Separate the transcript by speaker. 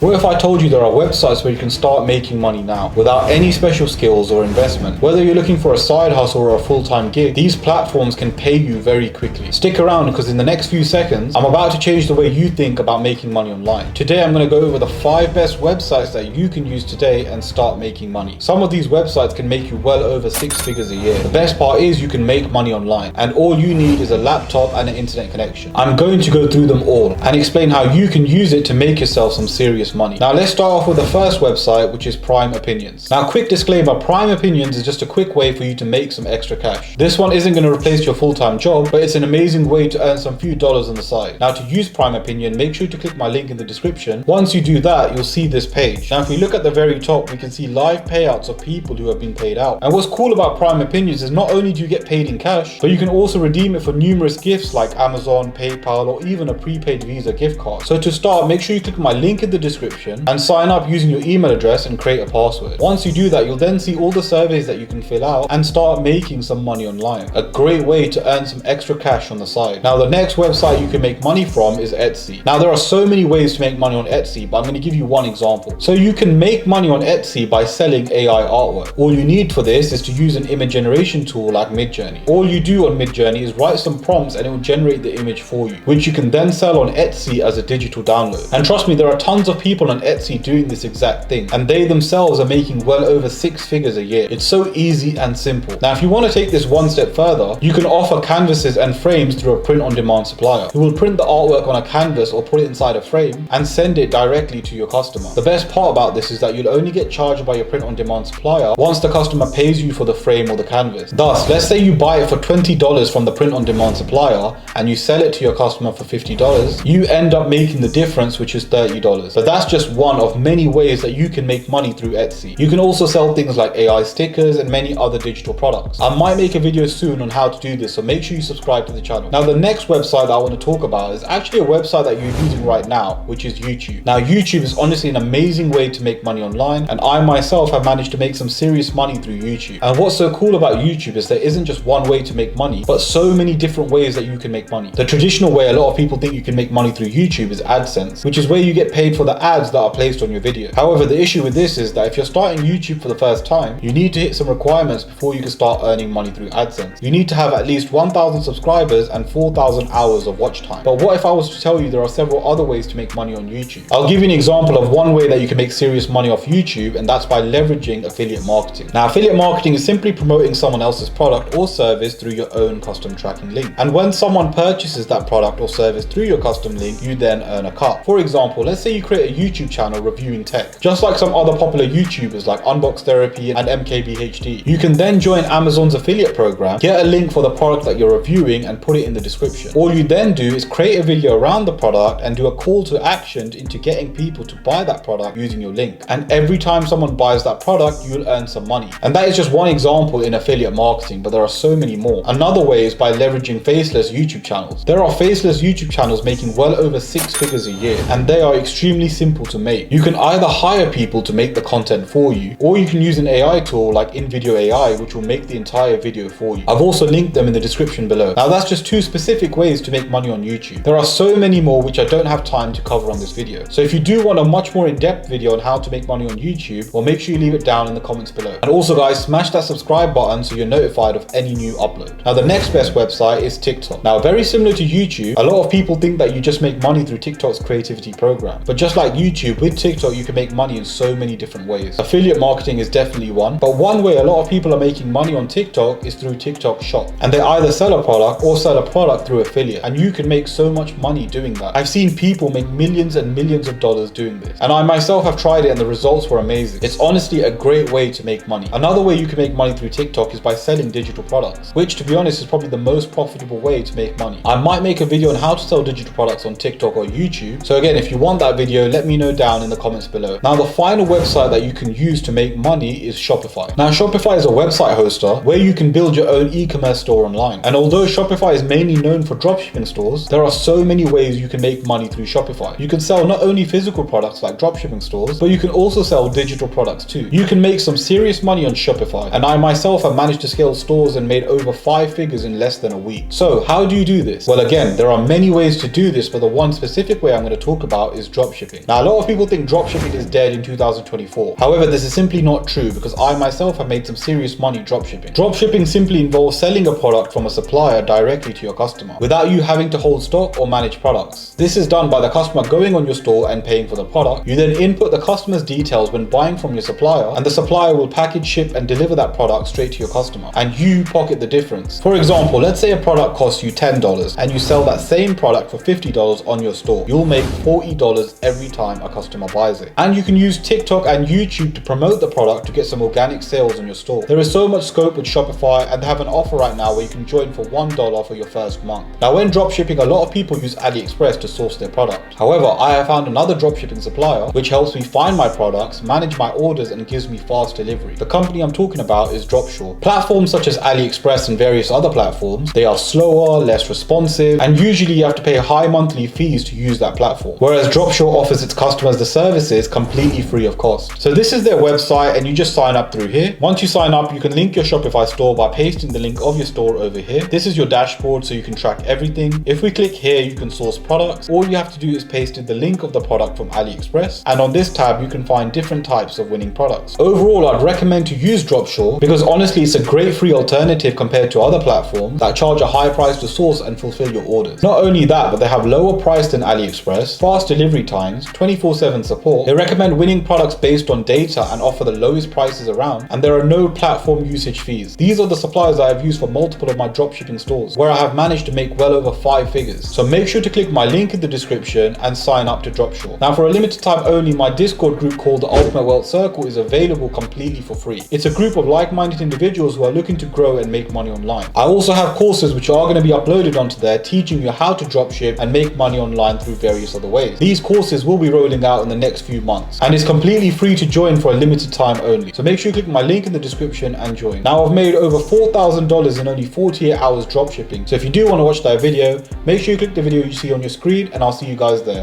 Speaker 1: What if I told you there are websites where you can start making money now without any special skills or investment? Whether you're looking for a side hustle or a full-time gig, these platforms can pay you very quickly. Stick around because in the next few seconds, I'm about to change the way you think about making money online. Today, I'm going to go over the 5 best websites that you can use today and start making money. Some of these websites can make you well over 6 figures a year. The best part is you can make money online, and all you need is a laptop and an internet connection. I'm going to go through them all and explain how you can use it to make yourself some serious money. Now let's start off with the first website, which is Prime Opinions. Now quick disclaimer, Prime Opinions is just a quick way for you to make some extra cash. This one isn't going to replace your full-time job, but it's an amazing way to earn some few dollars on the side. Now to use Prime Opinion, make sure to click my link in the description. Once you do that, you'll see this page. Now if we look at the very top, we can see live payouts of people who have been paid out. And what's cool about Prime Opinions is not only do you get paid in cash, but you can also redeem it for numerous gifts like Amazon, PayPal, or even a prepaid Visa gift card. So to start, make sure you click my link in the description and sign up using your email address and create a password. Once you do that, you'll then see all the surveys that you can fill out and start making some money online. A great way to earn some extra cash on the side. Now the next website you can make money from is Etsy. Now there are so many ways to make money on Etsy, but I'm going to give you one example. So you can make money on Etsy by selling AI artwork. All you need for this is to use an image generation tool like Midjourney. All you do on Midjourney is write some prompts and it will generate the image for you, which you can then sell on Etsy as a digital download. And trust me, there are tons of people on Etsy doing this exact thing, and they themselves are making well over 6 figures a year. It's so easy and simple. Now if you want to take this one step further, you can offer canvases and frames through a print-on-demand supplier who will print the artwork on a canvas or put it inside a frame and send it directly to your customer. The best part about this is that you'll only get charged by your print-on-demand supplier once the customer pays you for the frame or the canvas. Thus, let's say you buy it for $20 from the print-on-demand supplier and you sell it to your customer for $50, you end up making the difference, which is $30. But that's just one of many ways that you can make money through Etsy. You can also sell things like AI stickers and many other digital products. I might make a video soon on how to do this, so make sure you subscribe to the channel. Now the next website that I want to talk about is actually a website that you're using right now, which is YouTube. Now YouTube is honestly an amazing way to make money online, and I myself have managed to make some serious money through YouTube. And what's so cool about YouTube is there isn't just one way to make money, but so many different ways that you can make money. The traditional way a lot of people think you can make money through YouTube is AdSense, which is where you get paid for the ads that are placed on your video. However, the issue with this is that if you're starting YouTube for the first time, you need to hit some requirements before you can start earning money through AdSense. You need to have at least 1,000 subscribers and 4,000 hours of watch time. But what if I was to tell you there are several other ways to make money on YouTube? I'll give you an example of one way that you can make serious money off YouTube, and that's by leveraging affiliate marketing. Now, affiliate marketing is simply promoting someone else's product or service through your own custom tracking link. And when someone purchases that product or service through your custom link, you then earn a cut. For example, let's say you create a YouTube channel reviewing tech, just like some other popular YouTubers like Unbox Therapy and MKBHD. You can then join Amazon's affiliate program, get a link for the product that you're reviewing and put it in the description. All you then do is create a video around the product and do a call to action into getting people to buy that product using your link. And every time someone buys that product, you'll earn some money. And that is just one example in affiliate marketing, but there are so many more. Another way is by leveraging faceless YouTube channels. There are faceless YouTube channels making well over 6 figures a year, and they are extremely simple to make. You can either hire people to make the content for you, or you can use an AI tool like InVideo AI, which will make the entire video for you. I've also linked them in the description below. Now that's just 2 specific ways to make money on YouTube. There are so many more which I don't have time to cover on this video. So if you do want a much more in-depth video on how to make money on YouTube, well, make sure you leave it down in the comments below. And also guys, smash that subscribe button so you're notified of any new upload. Now the next best website is TikTok. Now very similar to YouTube, a lot of people think that you just make money through TikTok's creativity program. But just like YouTube, with TikTok you can make money in so many different ways. Affiliate marketing is definitely one, but one way a lot of people are making money on TikTok is through TikTok Shop. And they either sell a product or sell a product through affiliate, and you can make so much money doing that. I've seen people make millions and millions of dollars doing this, and I myself have tried it and the results were amazing. It's honestly a great way to make money. Another way you can make money through TikTok is by selling digital products, which to be honest is probably the most profitable way to make money. I might make a video on how to sell digital products on TikTok or YouTube, so again, if you want that video, let me know down in the comments below. Now the final website that you can use to make money is Shopify. Now Shopify is a website hoster where you can build your own e-commerce store online. And although Shopify is mainly known for dropshipping stores, there are so many ways you can make money through Shopify. You can sell not only physical products like dropshipping stores, but you can also sell digital products too. You can make some serious money on Shopify, and I myself have managed to scale stores and made over 5 figures in less than a week. So how do you do this? Well, again, there are many ways to do this, but the one specific way I'm going to talk about is dropshipping. Now, a lot of people think dropshipping is dead in 2024. However, this is simply not true because I myself have made some serious money dropshipping. Dropshipping simply involves selling a product from a supplier directly to your customer without you having to hold stock or manage products. This is done by the customer going on your store and paying for the product. You then input the customer's details when buying from your supplier, and the supplier will package, ship, and deliver that product straight to your customer, and you pocket the difference. For example, let's say a product costs you $10 and you sell that same product for $50 on your store. You'll make $40 every time a customer buys it. And you can use TikTok and YouTube to promote the product to get some organic sales on your store. There is so much scope with Shopify, and they have an offer right now where you can join for $1 for your first month. Now, when dropshipping, a lot of people use AliExpress to source their product. However, I have found another dropshipping supplier which helps me find my products, manage my orders, and gives me fast delivery. The company I'm talking about is Dropsure. Platforms such as AliExpress and various other platforms, they are slower, less responsive, and usually you have to pay high monthly fees to use that platform. Whereas Dropsure offers its customers the services completely free of cost. So this is their website, and you just sign up through here. Once you sign up, you can link your Shopify store by pasting the link of your store over here. This is your dashboard, so you can track everything. If we click here, you can source products. All you have to do is paste in the link of the product from AliExpress, and on this tab you can find different types of winning products. Overall, I'd recommend to use Dropsure because honestly it's a great free alternative compared to other platforms that charge a high price to source and fulfill your orders. Not only that, but they have lower price than AliExpress, fast delivery times, 24/7 support. They recommend winning products based on data and offer the lowest prices around, and there are no platform usage fees. These are the suppliers I have used for multiple of my dropshipping stores, where I have managed to make well over 5 figures. So make sure to click my link in the description and sign up to Dropsure. Now, for a limited time only, my Discord group called the Ultimate Wealth Circle is available completely for free. It's a group of like-minded individuals who are looking to grow and make money online. I also have courses which are going to be uploaded onto there teaching you how to dropship and make money online through various other ways. These courses will be rolling out in the next few months, and it's completely free to join for a limited time only. So make sure you click my link in the description and join. Now, I've made over $4,000 in only 48 hours dropshipping. So if you do want to watch that video, make sure you click the video you see on your screen, and I'll see you guys there.